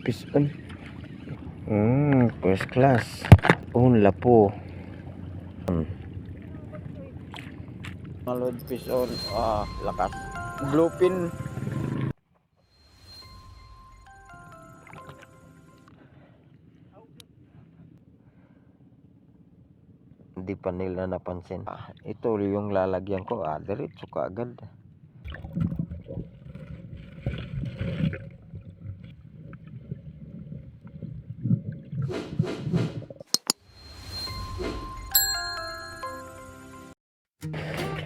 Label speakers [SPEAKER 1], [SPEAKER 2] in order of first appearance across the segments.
[SPEAKER 1] Fish on. First class. Lapo. Malod fish on. Lakas. Bluefin. Hindi pa nila napansin. Ito yung lalagyan ko. Diretso ka agad.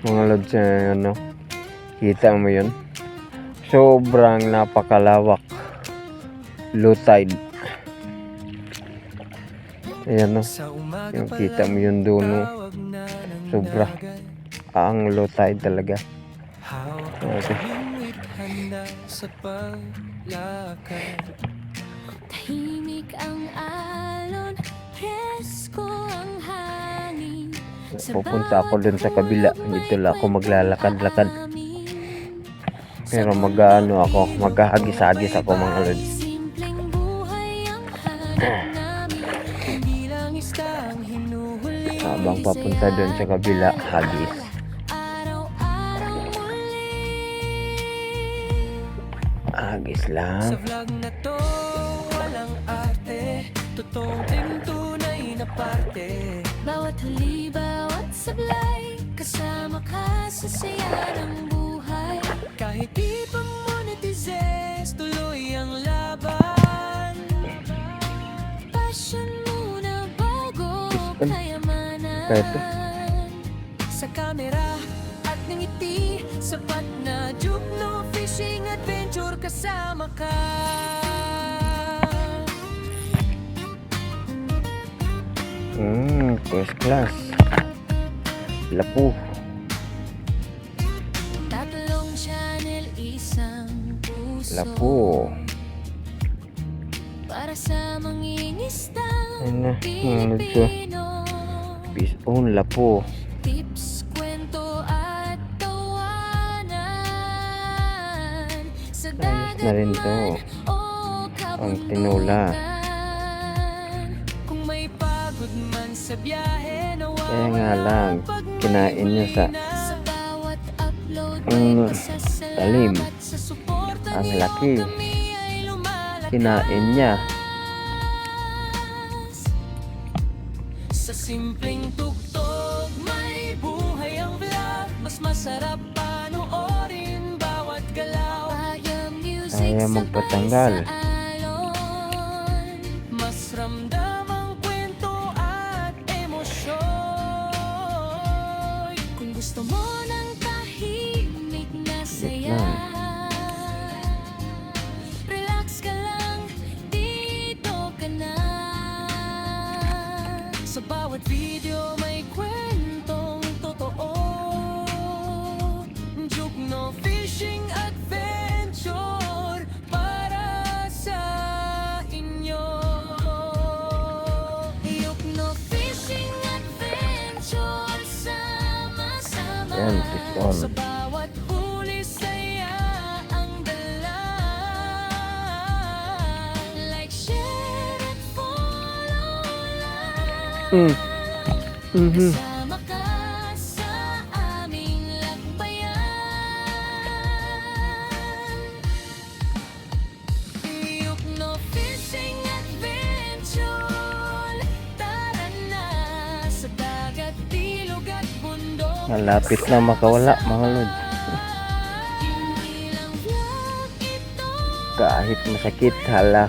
[SPEAKER 1] Mga lods, kita mo yun, sobrang napakalawak, low tide. Ayan, no, yung kita mo yun doon, no? Sobra ang low tide talaga. Okay.
[SPEAKER 2] Tahimik ang alon, presko ang hangin.
[SPEAKER 1] Pupunta ako dun sa kabila. Dito lang ako maglalakad-lakad. Pero maghahagis-hagis ako mga lods. Habang papunta dun sa kabila, hagis. Hagis lang.
[SPEAKER 3] Sa vlog na to, walang arte. Totoong tunay na parte.
[SPEAKER 2] Bawat huli, bawat sablay, kasama ka sa saya ng buhay.
[SPEAKER 3] Kahit di pa monetizes, tuloy ang laban.
[SPEAKER 2] Passion muna bago kayamanan. Sa kamera at ngiti, sapat na Jukno Fishing Adventure, kasama ka.
[SPEAKER 1] First class. Lapo.
[SPEAKER 2] Tatlong channel, isang puso.
[SPEAKER 1] Lapo.
[SPEAKER 2] Para sa mangingistang
[SPEAKER 1] Pilipino. Fish on, lapo.
[SPEAKER 2] Tips, kwento at tawanan. Sa
[SPEAKER 1] Ayos na rin to.
[SPEAKER 2] o
[SPEAKER 1] Ang tinula.
[SPEAKER 2] Kung may pagod man sa biyahe,
[SPEAKER 1] Kaya nga lang, kinain niya sa
[SPEAKER 2] bawat upload
[SPEAKER 1] talim. Ang laki. Kinain niya.
[SPEAKER 3] Sa simpleng tugtog, may buhay ang vlog. Mas masarap panoorin bawat galaw.
[SPEAKER 1] Kaya magpatanggal.
[SPEAKER 3] Mas ramdam ang kwento at emosyon.
[SPEAKER 2] Kung gusto mo ng tahimik na saya, relax ka lang, dito ka na.
[SPEAKER 3] Sa bawat video may kwentong totoo. Jukno Fishing Adventure para sa inyo.
[SPEAKER 2] Jukno Fishing Adventure, sama-sama.
[SPEAKER 1] Yan, fish on.
[SPEAKER 3] Sa bawat huli saya ang dala.
[SPEAKER 2] Like, share and follow lang. Kasama ka sa aming lakbayan. Jukno Fishing Adventure, tara na sa dagat, ilog at bundok.
[SPEAKER 1] Malapit na makawala mga lods.
[SPEAKER 2] Hindi lang vlog ito,
[SPEAKER 1] Kahit masakit, hala.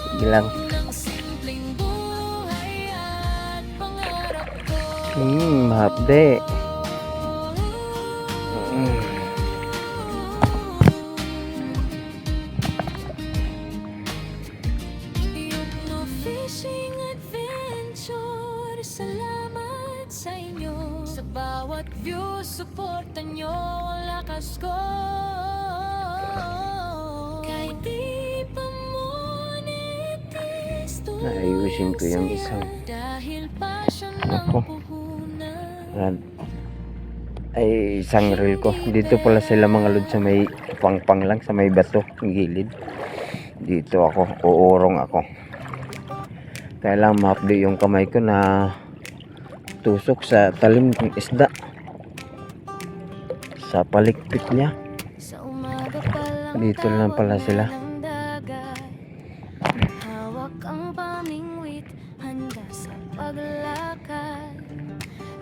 [SPEAKER 1] Sige lang.
[SPEAKER 2] ng simpleng buhay at pangarap ko.
[SPEAKER 1] Mahapde.
[SPEAKER 2] Jukno Fishing Adventure, salamat sa inyo. Sa bawat view, suportan nyo ang lakas ko. Kahit di pa monetize,
[SPEAKER 1] Naayusin ko yung isang
[SPEAKER 2] dahil passion ng
[SPEAKER 1] Ako.
[SPEAKER 2] puhunan.
[SPEAKER 1] ay isang reel ko. Dito pala sila mga lods sa may pangpang lang, sa may bato, ng gilid. Dito ako, uurong ako. Kailangan ma-update yung kamay ko na tusok sa talim ng isda. Sa palikpik niya.
[SPEAKER 2] Sa umaga pa lang
[SPEAKER 1] Dito lang pala sila.
[SPEAKER 2] ng dagat. Hawak ang pamingwit, handa sa paglakad.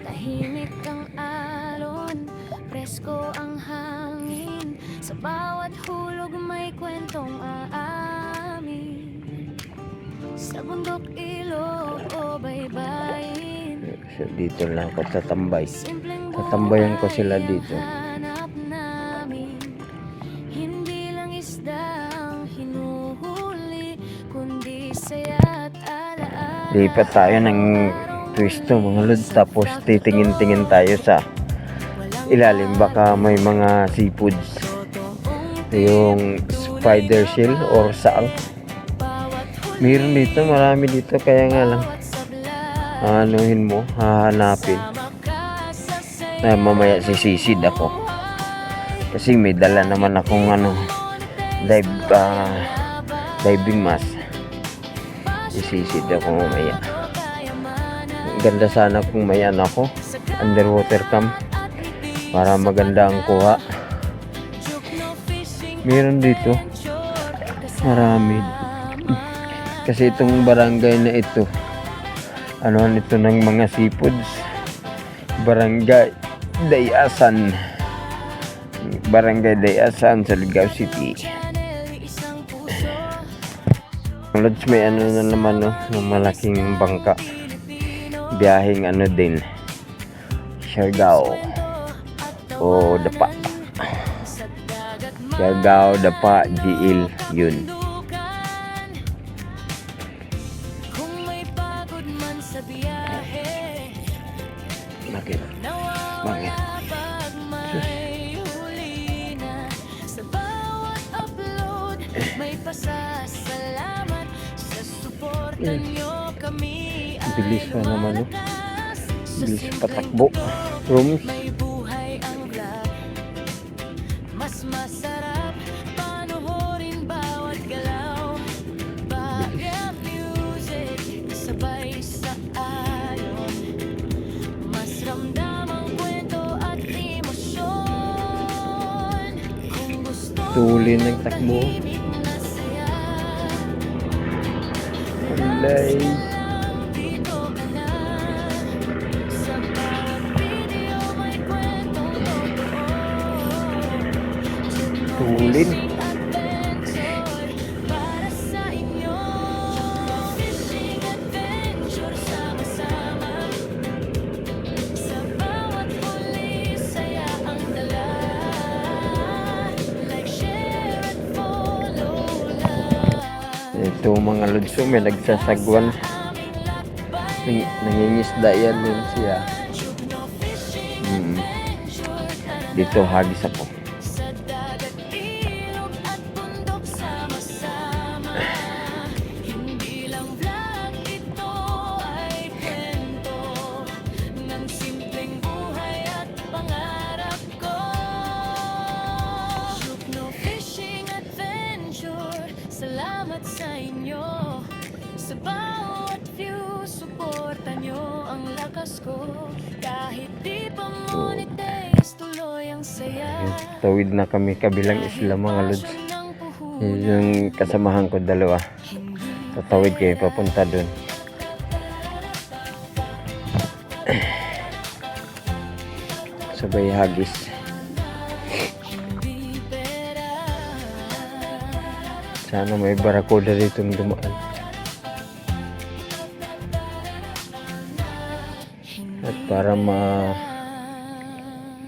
[SPEAKER 2] Tahimik ang alon, presko ang hangin. Sa bawat hulog may kwentong aamin. Sa bundok, ilog o baybayin,
[SPEAKER 1] So, dito lang ako tatambay.
[SPEAKER 2] simpleng
[SPEAKER 1] Tatambayan ko
[SPEAKER 2] buhay
[SPEAKER 1] sila
[SPEAKER 2] ang
[SPEAKER 1] dito.
[SPEAKER 2] hanap namin. Hindi lang isda ang hinuhuli, kundi saya at alaala.
[SPEAKER 1] Lipat tayo ng pwesto mga lods. Tapos titingin-tingin tayo sa ilalim. Baka may mga seafoods. Yung spider shell or saal. Meron dito, marami dito. Kaya nga lang, anuhin mo, hahanapin. Na mamaya sisisid ako. Kasi may dala naman akong diving mask. Sisisid ako mamaya. Ganda sana kung may ako, underwater cam. Para maganda ang kuha. Meron dito. Marami. Kasi itong barangay na ito, ito ng mga seafoods. Barangay Dayasan. Barangay Dayasan sa Ligao City. Lods, may na naman ng malaking bangka. Biyaheng din. Siargao. O Dapa. Siargao, Dapa, GL. Yun. Bakit? Bakit?
[SPEAKER 2] Sa bawat upload, may pasasalamat sa suporta nyo kami.
[SPEAKER 1] Bilis pa naman Bilis patakbo. Rooms.
[SPEAKER 2] May buhay ang vlog. Mas masarap panoorin bawat galaw. Background music sabay sa alon. Mas ramdam ang kwento at emosyon. Kung gusto
[SPEAKER 1] Tuloy ng takbo.
[SPEAKER 2] tahimik na saya,
[SPEAKER 1] Alay.
[SPEAKER 2] dito ka na. Sa bawat video may kwentong totoo.
[SPEAKER 1] Tulin.
[SPEAKER 2] Adventure para sa inyo. Fishing adventure sama-sama. Sa bawat huli saya ang dala. Like, share at follow lang.
[SPEAKER 1] Ito mga lods, may nagsasagwan. Nangingisda yan din siya. Dito hagis ako.
[SPEAKER 2] Sa dagat, ilog at bundok sama-sama. Hindi lang vlog, ito ay kwento ng simpleng buhay at pangarap ko. Yukno Fishing Adventure, salamat sa inyo. Sa bawat view, suporta nyo ang lakas ko. Kahit di pa monetize, tuloy ang saya.
[SPEAKER 1] Tawid na kami kabilang isla mga lods. Yung kasamahan ko dalawa. Tatawid kayo papunta dun. Sabay hagis. Sana may barakuda dito dumaan. At para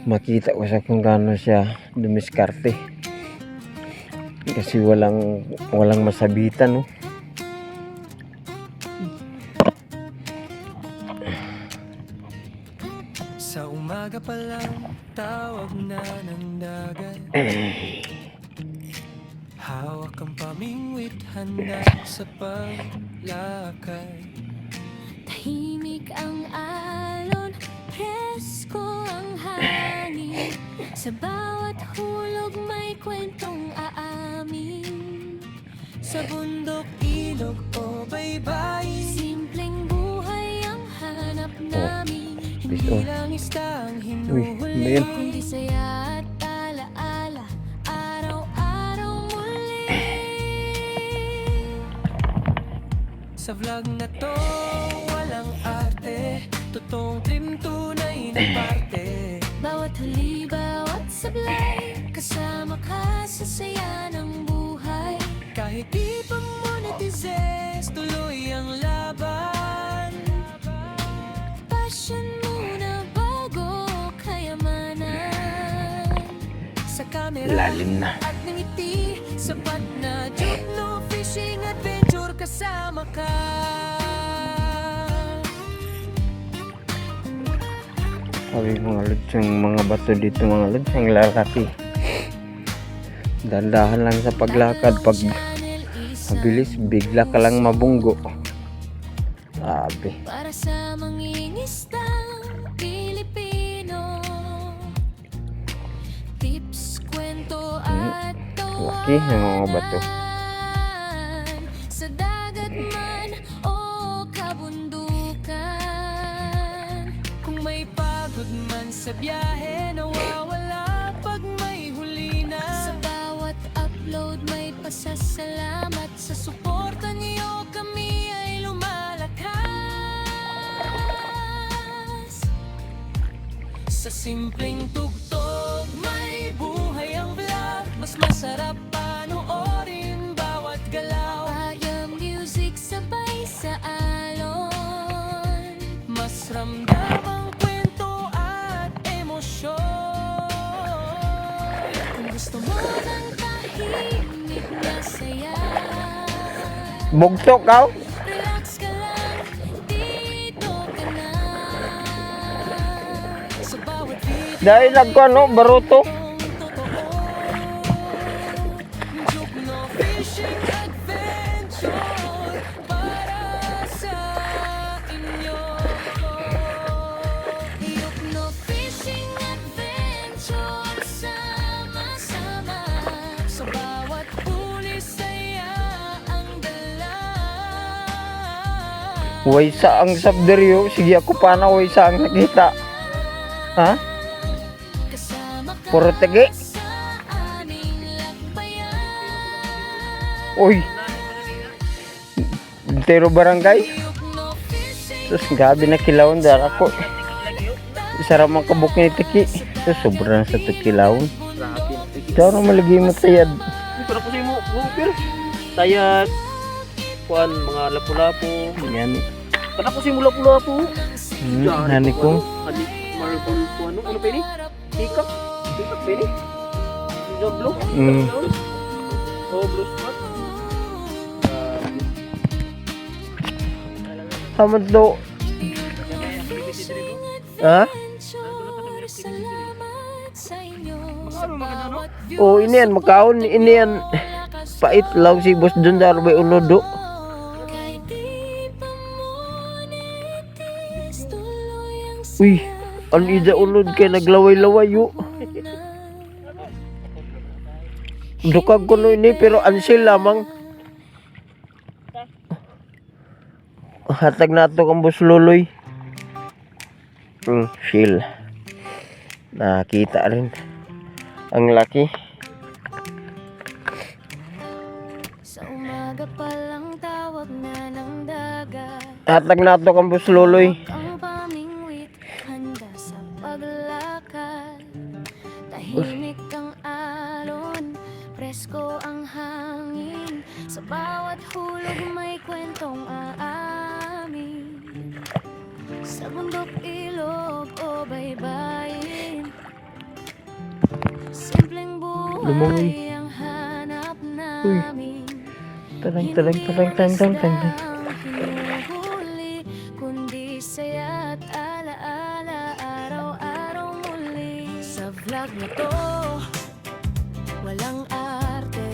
[SPEAKER 1] makita ko sa kung gaano siya dumiskarte. Kasi walang masabitan, no.
[SPEAKER 3] Sa umaga pa lang, tawag na ng dagat. Hawak ang pamingwit, handa sa paglakad.
[SPEAKER 2] Tahimik ang alon, presko ang hangin. Sa bawat hulog may kwentong aamin.
[SPEAKER 3] Sa bundok, ilog o baybayin,
[SPEAKER 2] Simpleng buhay ang hanap namin.
[SPEAKER 1] Please,
[SPEAKER 3] hindi lang istang
[SPEAKER 1] Uy, ano
[SPEAKER 3] hinuhuli.
[SPEAKER 1] yan?
[SPEAKER 2] Kundi saya at alaala, araw-araw muli.
[SPEAKER 3] Sa vlog na to, walang arte, totoong trim, tunay na parte.
[SPEAKER 2] Bawat huli, bawat sablay, kasama ka sa saya ng buhay.
[SPEAKER 3] Kahit di pa monetizes, tuloy ang laban.
[SPEAKER 2] Passion muna bago kayamanan. Sa camera
[SPEAKER 1] Lalim na.
[SPEAKER 2] at ngiti,
[SPEAKER 3] Sapat na joke, no fishing adventure, kasama ka.
[SPEAKER 1] Sabi mga lods, yung mga bato dito mga lods, ang lalaki. Dandahan lang sa paglakad. Pag mabilis, bigla ka lang mabunggo. Sabi.
[SPEAKER 2] para sa mangingistang Pilipino. Tips, kwento at
[SPEAKER 1] Laki ng mga bato.
[SPEAKER 2] sa dagat man o kabundukan.
[SPEAKER 3] Kung may pagod man sa biyahe, nawawala pag may huli na.
[SPEAKER 2] Sa bawat upload may pasasalamat. Sa suporta niyo kami ay lumalakas.
[SPEAKER 3] Sa simpleng tugtog, may buhay ang vlog. Mas masarap panoorin bawat galaw.
[SPEAKER 2] Pagka music sabay sa alon.
[SPEAKER 3] Mas ramdam ang kwento at emosyon.
[SPEAKER 2] Kung gusto mo ng tahimik na saya,
[SPEAKER 1] Bugto ka?
[SPEAKER 2] relax ka lang, dito ka na.
[SPEAKER 3] Sa bawat video,
[SPEAKER 1] Dahil nagkano, baruto.
[SPEAKER 3] totoo. Joke, no fishing adventure, para sa inyo.
[SPEAKER 2] Yukno Fishing Adventure, sama-sama.
[SPEAKER 3] Sa bawat huli, saya ang dala.
[SPEAKER 1] Way sa ang sabderyo. Sige ako pa na way sa ang nakita. Ha?
[SPEAKER 2] Kasama ka
[SPEAKER 1] Puro tegi.
[SPEAKER 2] sa aming lakbayan.
[SPEAKER 1] Uy. Tero barangay.
[SPEAKER 2] Yukno Fishing
[SPEAKER 1] Sus, gabi na kilawon dar ako. Sarap man kabuk ni tiki. Sus, sobrang sa tikilawon. Daw na malagi matayad.
[SPEAKER 4] Pero po mo, pero tayat, kuan mga lapu-lapu.
[SPEAKER 1] Yan.
[SPEAKER 4] Kana po mo lapu-lapu.
[SPEAKER 1] Nani ko.
[SPEAKER 4] Adi marble po ano pa ini? Hikap. Hikap pa ini. Yung blue. Oh, blue spot.
[SPEAKER 1] Hamad do. Ha?
[SPEAKER 2] Adventure, salamat sa inyo. Sa
[SPEAKER 4] Ano maganda no?
[SPEAKER 2] bawat view,
[SPEAKER 1] Oh, ini yan. Makaon. Ini yan. Pait law si boss dun sa arbay unodo.
[SPEAKER 2] kahit di pa monetis, tuloy ang
[SPEAKER 1] Uy. Ang ida unod kay naglaway-laway yo. Dukag ko no ini pero ansil lamang. Hatag na to kang boss Loloy. Shield. Nakita rin. Ang laki.
[SPEAKER 2] Sa umaga pa lang tawag na ng dagat.
[SPEAKER 1] Hatag na to kang boss Loloy.
[SPEAKER 2] Ang pamingwit, handa sa paglakad. Tahimik ang alon, presko ang hangin. Sa bawat hulog may kwentong aamin. Sa bundok, ilog o baybayin, simpleng
[SPEAKER 1] Lumangoy.
[SPEAKER 2] buhay ang hanap namin.
[SPEAKER 1] Tarang, tarang, tarang, tarang, tarang, tarang.
[SPEAKER 2] Hinuhuli, kundi saya at alaala, araw-araw muli. Sa vlog na to, walang arte,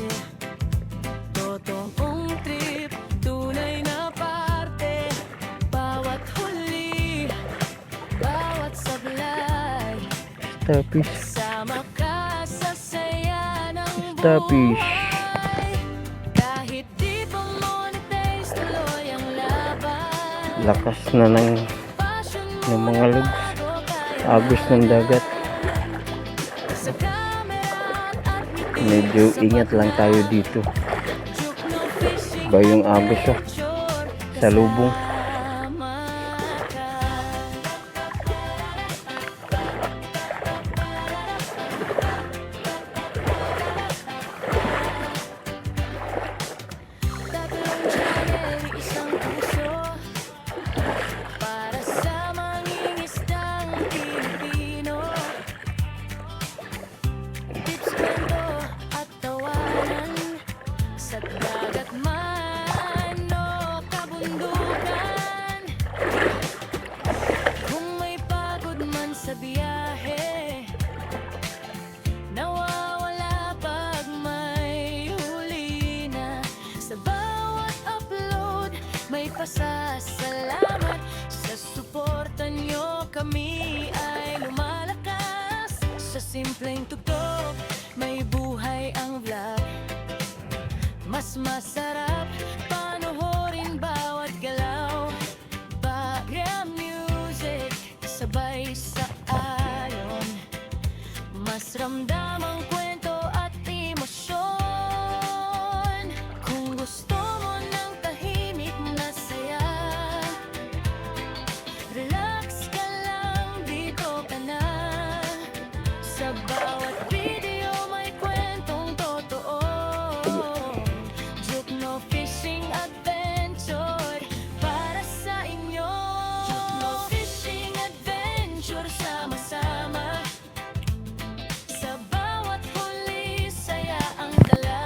[SPEAKER 3] Totoong trip, tunay na parte.
[SPEAKER 2] bawat huli, bawat sablay,
[SPEAKER 1] Starfish.
[SPEAKER 2] sama ka sa saya ng
[SPEAKER 1] Starfish.
[SPEAKER 2] buhay. Kahit di
[SPEAKER 1] Lakas na ng mga logs. Agos ng dagat.
[SPEAKER 2] Sa camera at ngiti
[SPEAKER 1] Medyo ingat lang tayo dito.
[SPEAKER 2] Juke no fishing
[SPEAKER 1] Ba yung agos oh,
[SPEAKER 2] adventure
[SPEAKER 1] sa lubong.
[SPEAKER 2] kasama ka. Tatlong cherry, isang puso para sa mangingisdang Pilipino. Tips, kwento at tawanan sa dagat man o kabundukan. Kung may pagod man sa biyahe, nawawala pag may huli na. Sa bawat upload, may pasasalamat. Sa suporta nyo, kami ay lumalakas. Sa simpleng tugtog, may buhay ang vlog. Mas masarap panoorin bawat galaw. Background music, sabay sa ayon. Mas ramdam ang kwento at emosyon. Kung gusto mo ng tahimik na saya, relax ka lang, dito ka na. Sa bawat video may kwentong totoo. Juke no fishing adventure para sa inyo. Juke no fishing adventure, sama-sama. Sa bawat huli, saya ang dala.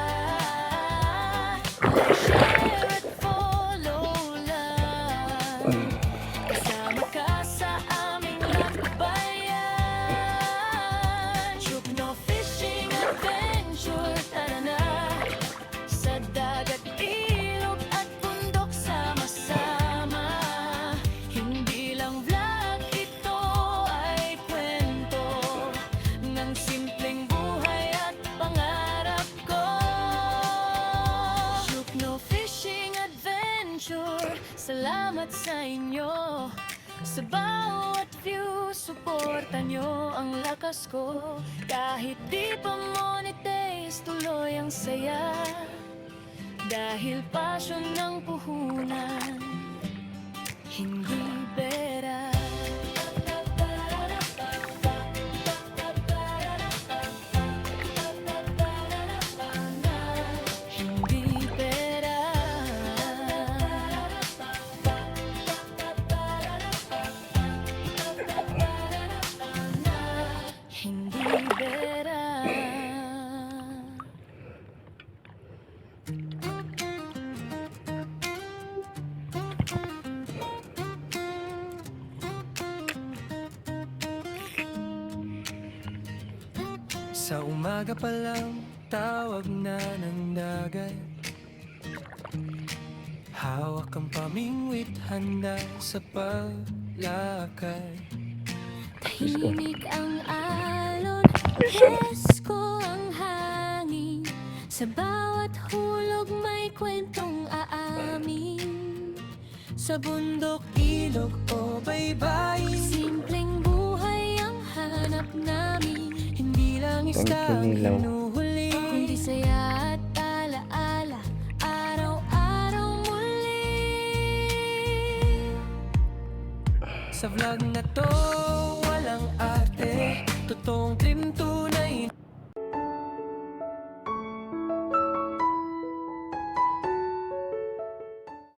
[SPEAKER 2] Like, share at follow lang. Kasama ka sa aming lakbayan. Juke no fishing adventure, tara na. Sa dagat, ilog at bundok, sama-sama. Hindi lang vlog, ito ay kwento ng simpleng buhay at pangarap ko. Juke no fishing adventure, salamat sa inyo. Sa bawat view, suporta nyo ang lakas ko. Kahit di pa monetize, tuloy ang saya. Dahil passion ng puhunan, hindi pera. Hindi pera. Hindi pera.
[SPEAKER 3] Sa umaga pa lang, tawag na ng dagat. Hawak ang pamingwit, handa sa paglakad.
[SPEAKER 2] Tahimik ang alon, presko ang hangin. Sa bawat hulog may kwentong aamin.
[SPEAKER 3] Sa bundok, ilog o baybayin,
[SPEAKER 2] Simpleng buhay ang hanap namin.
[SPEAKER 3] hindi lang isda ang
[SPEAKER 1] Pangkinilaw.
[SPEAKER 3] hinuhuli.
[SPEAKER 2] Kundi saya at alaala, araw-araw muli.
[SPEAKER 3] Sa vlog na to, walang arte, totoong trim to